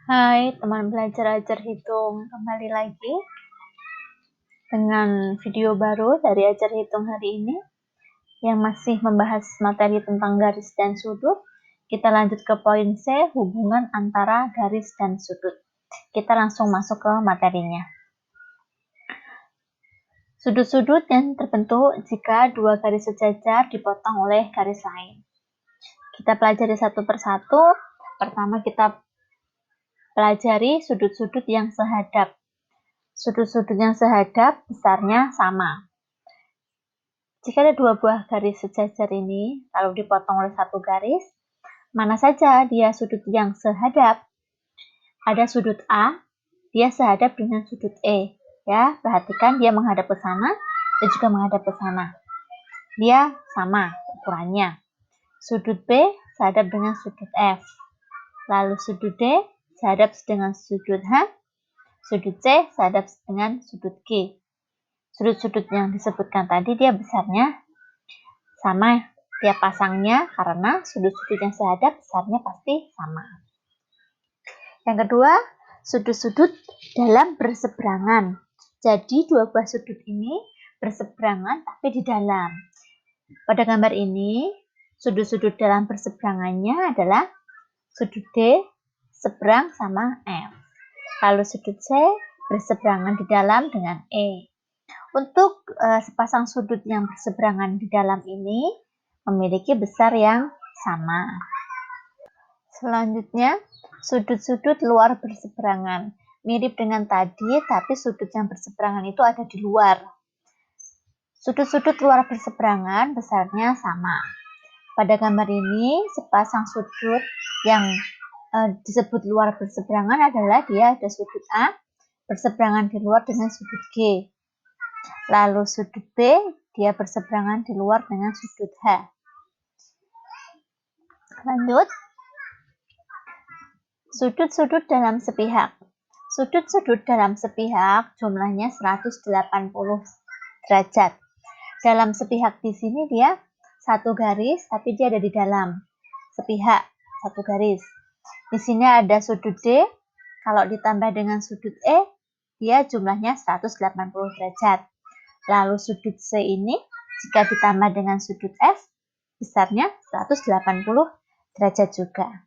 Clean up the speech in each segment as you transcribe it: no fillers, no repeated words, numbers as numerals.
Hai teman belajar ajar hitung, kembali lagi dengan video baru dari ajar hitung hari ini yang masih membahas materi tentang garis dan sudut. Kita lanjut ke poin C, hubungan antara garis dan sudut. Kita langsung masuk ke materinya. Sudut-sudut yang terbentuk jika dua garis sejajar dipotong oleh garis lain. Kita pelajari satu persatu. Pertama kita pelajari sudut-sudut yang sehadap. Sudut-sudut yang sehadap besarnya sama. Jika ada dua buah garis sejajar ini, lalu dipotong oleh satu garis, mana saja dia sudut yang sehadap? Ada sudut A, dia sehadap dengan sudut E. Ya, perhatikan dia menghadap ke sana dan juga menghadap ke sana. Dia sama ukurannya. Sudut B sehadap dengan sudut F. Lalu sudut D sehadap dengan sudut H. Sudut C sehadap dengan sudut G. Sudut-sudut yang disebutkan tadi dia besarnya sama tiap pasangnya karena sudut-sudut yang sehadap besarnya pasti sama. Yang kedua, sudut-sudut dalam berseberangan. Jadi dua buah sudut ini berseberangan tapi di dalam. Pada gambar ini, sudut-sudut dalam berseberangannya adalah sudut D seberang sama F. Lalu sudut C berseberangan di dalam dengan E. Untuk sepasang sudut yang berseberangan di dalam ini memiliki besar yang sama. Selanjutnya, sudut-sudut luar berseberangan. Mirip dengan tadi, tapi sudut yang berseberangan itu ada di luar. Sudut-sudut luar berseberangan besarnya sama. Pada gambar ini, sepasang sudut yang disebut luar berseberangan adalah dia ada sudut A berseberangan di luar dengan sudut G. Lalu sudut B, dia berseberangan di luar dengan sudut H. Lanjut. Sudut-sudut dalam sepihak. Sudut-sudut dalam sepihak jumlahnya 180 derajat. Dalam sepihak di sini dia satu garis, tapi dia ada di dalam sepihak, satu garis. Di sini ada sudut D, kalau ditambah dengan sudut E, dia jumlahnya 180 derajat. Lalu sudut C ini, jika ditambah dengan sudut F, besarnya 180 derajat juga.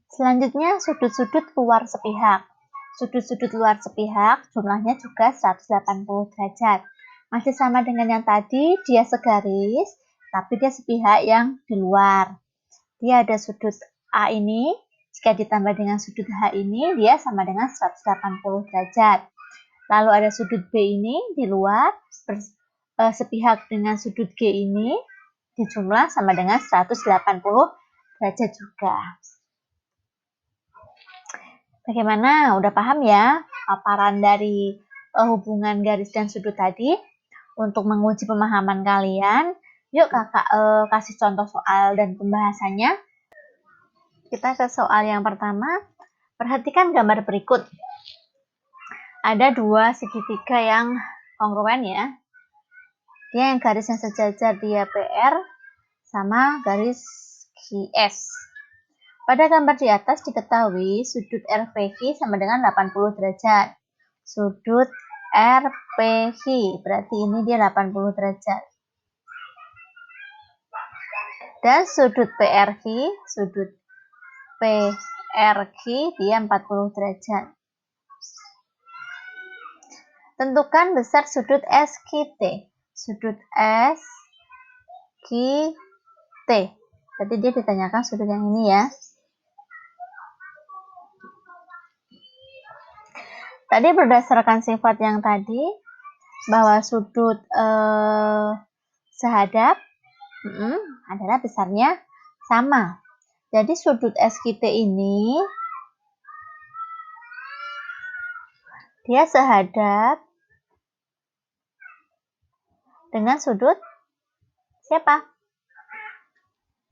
Selanjutnya, sudut-sudut luar sepihak. Sudut-sudut luar sepihak jumlahnya juga 180 derajat. Masih sama dengan yang tadi, dia segaris, tapi dia sepihak yang di luar. Dia ada sudut A ini, jika ditambah dengan sudut H ini, dia sama dengan 180 derajat. Lalu ada sudut B ini di luar, sepihak dengan sudut G ini, dijumlah sama dengan 180 derajat juga. Bagaimana? Udah paham ya paparan dari hubungan garis dan sudut tadi? Untuk menguji pemahaman kalian, yuk kakak kasih contoh soal dan pembahasannya. Kita ke soal yang pertama. Perhatikan gambar berikut. Ada dua segitiga yang kongruen ya. Dia yang garis yang sejajar dia PR sama garis QS. Pada gambar di atas diketahui sudut RPQ sama dengan 80 derajat. Sudut RPQ, berarti ini dia 80 derajat. Dan sudut PRQ, sudut PRQ dia 40 derajat. Tentukan besar sudut SQT. Sudut SQT. Berarti dia ditanyakan sudut yang ini ya. Tadi berdasarkan sifat yang tadi, bahwa sudut sehadap adalah besarnya sama. Jadi sudut SQT ini, dia sehadap dengan sudut siapa?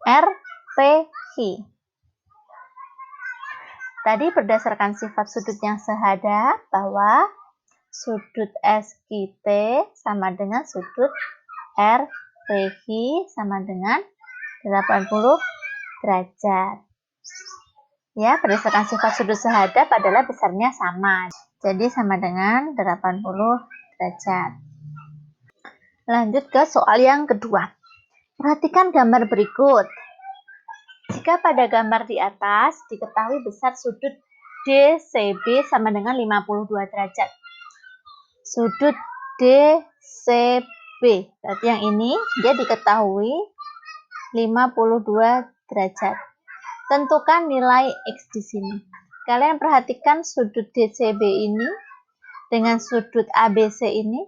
RPQ. Tadi berdasarkan sifat sudut yang sehadap bahwa sudut SQT sama dengan sudut RPQ sama dengan 80 derajat. Ya, berdasarkan sifat sudut sehadap adalah besarnya sama. Jadi sama dengan 80 derajat. Lanjut ke soal yang kedua. Perhatikan gambar berikut. Jika pada gambar di atas diketahui besar sudut DCB sama dengan 52 derajat. Sudut DCB, berarti yang ini dia diketahui 52 derajat. Tentukan nilai X di sini. Kalian perhatikan sudut DCB ini dengan sudut ABC ini,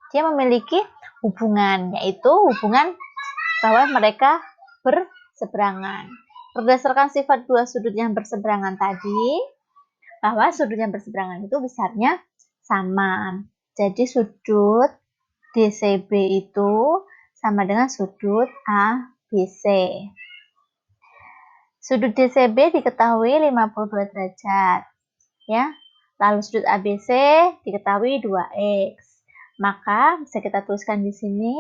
dia memiliki hubungan, yaitu hubungan bahwa mereka berseberangan. Berdasarkan sifat dua sudut yang berseberangan tadi, bahwa sudut yang berseberangan itu besarnya sama. Jadi sudut DCB itu sama dengan sudut ABC. Sudut DCB diketahui 52 derajat, ya. Lalu sudut ABC diketahui 2x. Maka bisa kita tuliskan di sini,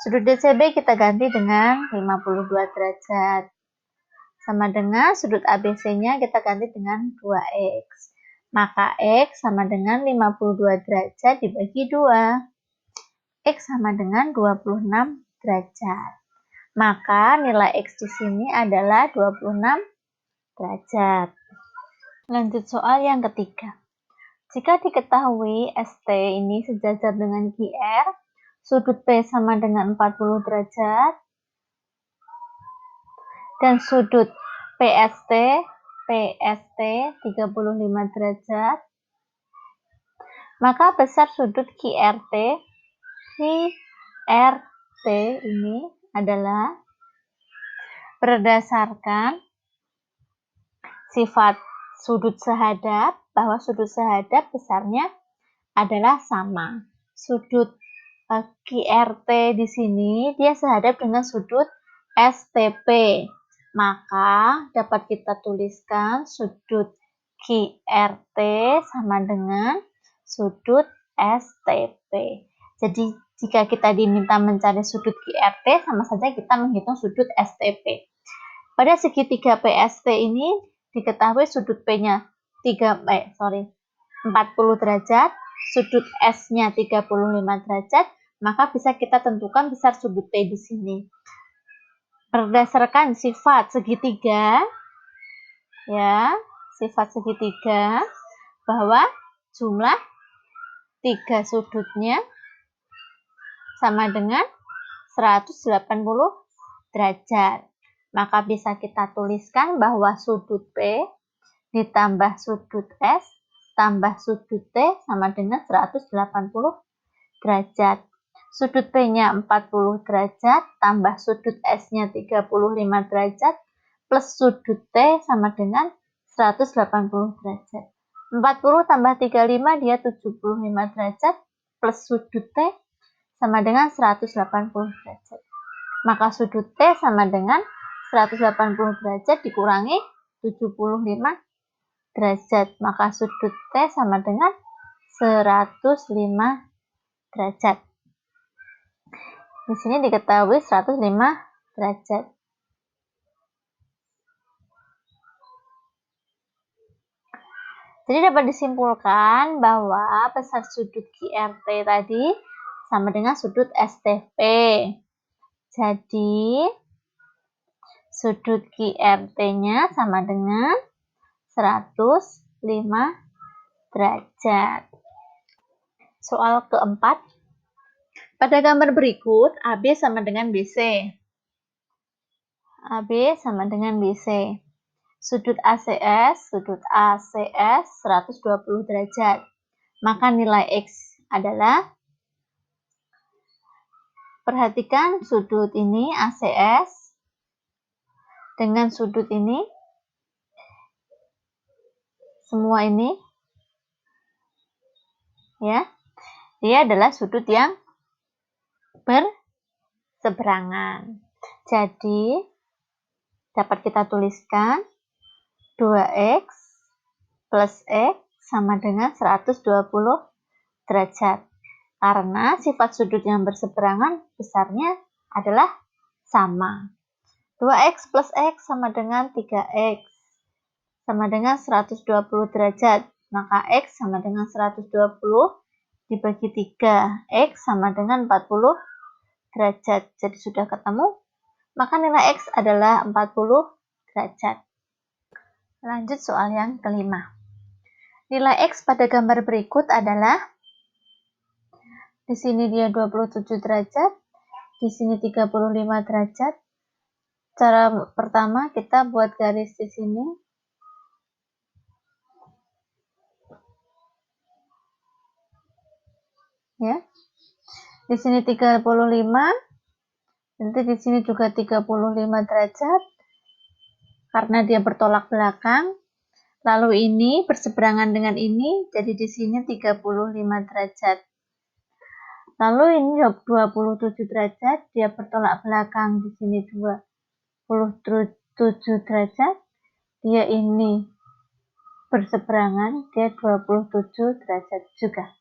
sudut DCB kita ganti dengan 52 derajat. Sama dengan sudut ABC-nya kita ganti dengan 2x. Maka x sama dengan 52 derajat dibagi 2. X sama dengan 26 derajat. Maka nilai X di sini adalah 26 derajat. Lanjut soal yang ketiga. Jika diketahui ST ini sejajar dengan QR, sudut P sama dengan 40 derajat, dan sudut PST 35 derajat, maka besar sudut QRT ini adalah berdasarkan sifat sudut sehadap, bahwa sudut sehadap besarnya adalah sama. Sudut QRT di sini dia sehadap dengan sudut STP. Maka dapat kita tuliskan sudut QRT sama dengan sudut STP. Jadi jika kita diminta mencari sudut QRT, sama saja kita menghitung sudut STP. Pada segitiga PST ini diketahui sudut P-nya 40 derajat, sudut S-nya 35 derajat, maka bisa kita tentukan besar sudut P di sini. Berdasarkan sifat segitiga, ya, sifat segitiga, bahwa jumlah 3 sudutnya sama dengan 180 derajat. Maka bisa kita tuliskan bahwa sudut P ditambah sudut S tambah sudut T sama dengan 180 derajat. Sudut P-nya 40 derajat tambah sudut S-nya 35 derajat plus sudut T sama dengan 180 derajat. 40 tambah 35 dia 75 derajat plus sudut T sama dengan 180 derajat. Maka sudut T sama dengan 180 derajat dikurangi 75 derajat. Maka sudut T sama dengan 105 derajat. Di sini diketahui 105 derajat. Jadi dapat disimpulkan bahwa besar sudut QRT tadi sama dengan sudut STP. Jadi sudut QRT-nya sama dengan 105 derajat. Soal keempat. Pada gambar berikut, AB sama dengan BC. AB sama dengan BC. Sudut ACS 120 derajat. Maka nilai X adalah, perhatikan sudut ini ACS dengan sudut ini, semua ini, ya, dia adalah sudut yang berseberangan. Jadi dapat kita tuliskan 2x plus x sama dengan 120 derajat. Karena sifat sudut yang berseberangan besarnya adalah sama. 2x plus x sama dengan 3x. Sama dengan 120 derajat. Maka x sama dengan 120 dibagi 3. X sama dengan 40 derajat. Jadi sudah ketemu. Maka nilai x adalah 40 derajat. Lanjut soal yang kelima. Nilai x pada gambar berikut adalah, di sini dia 27 derajat, di sini 35 derajat. Cara pertama kita buat garis di sini. Ya. Di sini 35, nanti di sini juga 35 derajat karena dia bertolak belakang. Lalu ini berseberangan dengan ini, jadi di sini 35 derajat. Lalu ini 27 derajat, dia bertolak belakang, di sini 27 derajat. Dia ini berseberangan, dia 27 derajat juga.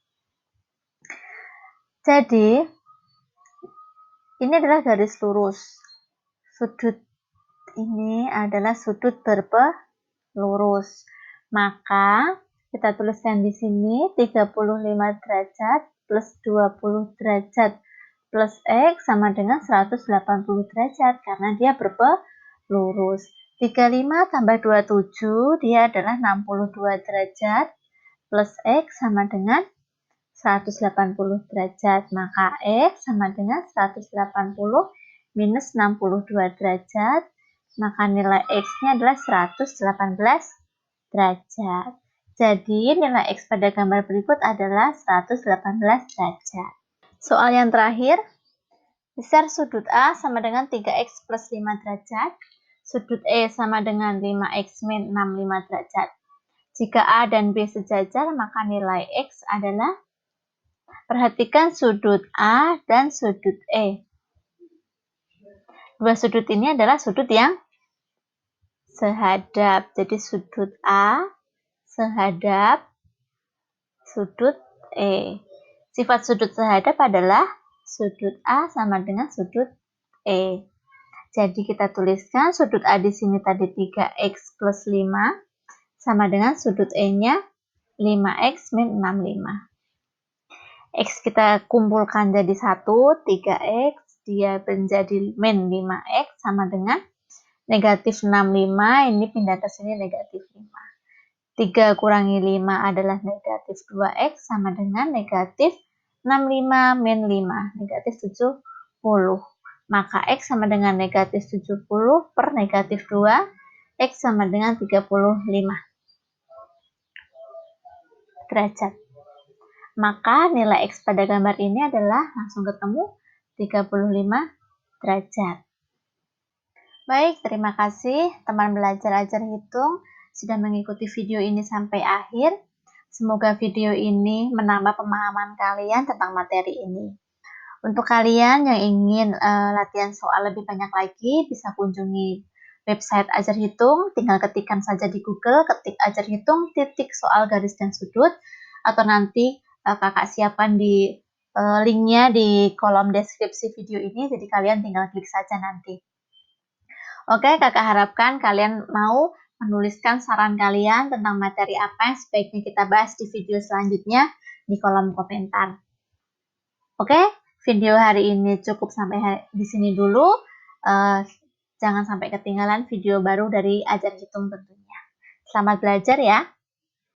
Jadi, ini adalah garis lurus. Sudut ini adalah sudut berpelurus. Maka kita tuliskan di sini 35 derajat plus 20 derajat plus x sama dengan 180 derajat karena dia berpelurus. 35 tambah 27 dia adalah 62 derajat plus x sama dengan 180 derajat. Maka x sama dengan 180 minus 62 derajat. Maka nilai x-nya adalah 118 derajat. Jadi nilai x pada gambar berikut adalah 118 derajat. Soal yang terakhir, besar sudut A sama dengan 3x plus 5 derajat. Sudut E sama dengan 5x min 65 derajat. Jika A dan B sejajar, maka nilai x adalah, perhatikan sudut A dan sudut E. Dua sudut ini adalah sudut yang sehadap. Jadi sudut A sehadap sudut E. Sifat sudut sehadap adalah sudut A sama dengan sudut E. Jadi kita tuliskan sudut A di sini tadi 3x plus 5 sama dengan sudut E-nya 5x min 65. X kita kumpulkan jadi 1, 3x, dia menjadi min 5x sama dengan negatif 65, ini pindah ke sini negatif 5. 3 kurangi 5 adalah negatif 2x sama dengan negatif 65 min 5, negatif 70. Maka x sama dengan negatif 70 per negatif 2, x sama dengan 35 derajat. Maka nilai x pada gambar ini adalah langsung ketemu 35 derajat. Baik, terima kasih teman belajar ajar hitung sudah mengikuti video ini sampai akhir. Semoga video ini menambah pemahaman kalian tentang materi ini. Untuk kalian yang ingin latihan soal lebih banyak lagi, bisa kunjungi website Ajar Hitung. Tinggal ketikkan saja di Google, ketik Ajar Hitung, titik soal garis dan sudut, atau nanti kakak siapkan di linknya di kolom deskripsi video ini, jadi kalian tinggal klik saja nanti. Oke, kakak harapkan kalian mau menuliskan saran kalian tentang materi apa yang sebaiknya kita bahas di video selanjutnya di kolom komentar. Oke, video hari ini cukup sampai di sini dulu. Jangan sampai ketinggalan video baru dari Ajar Hitung tentunya. Selamat belajar ya!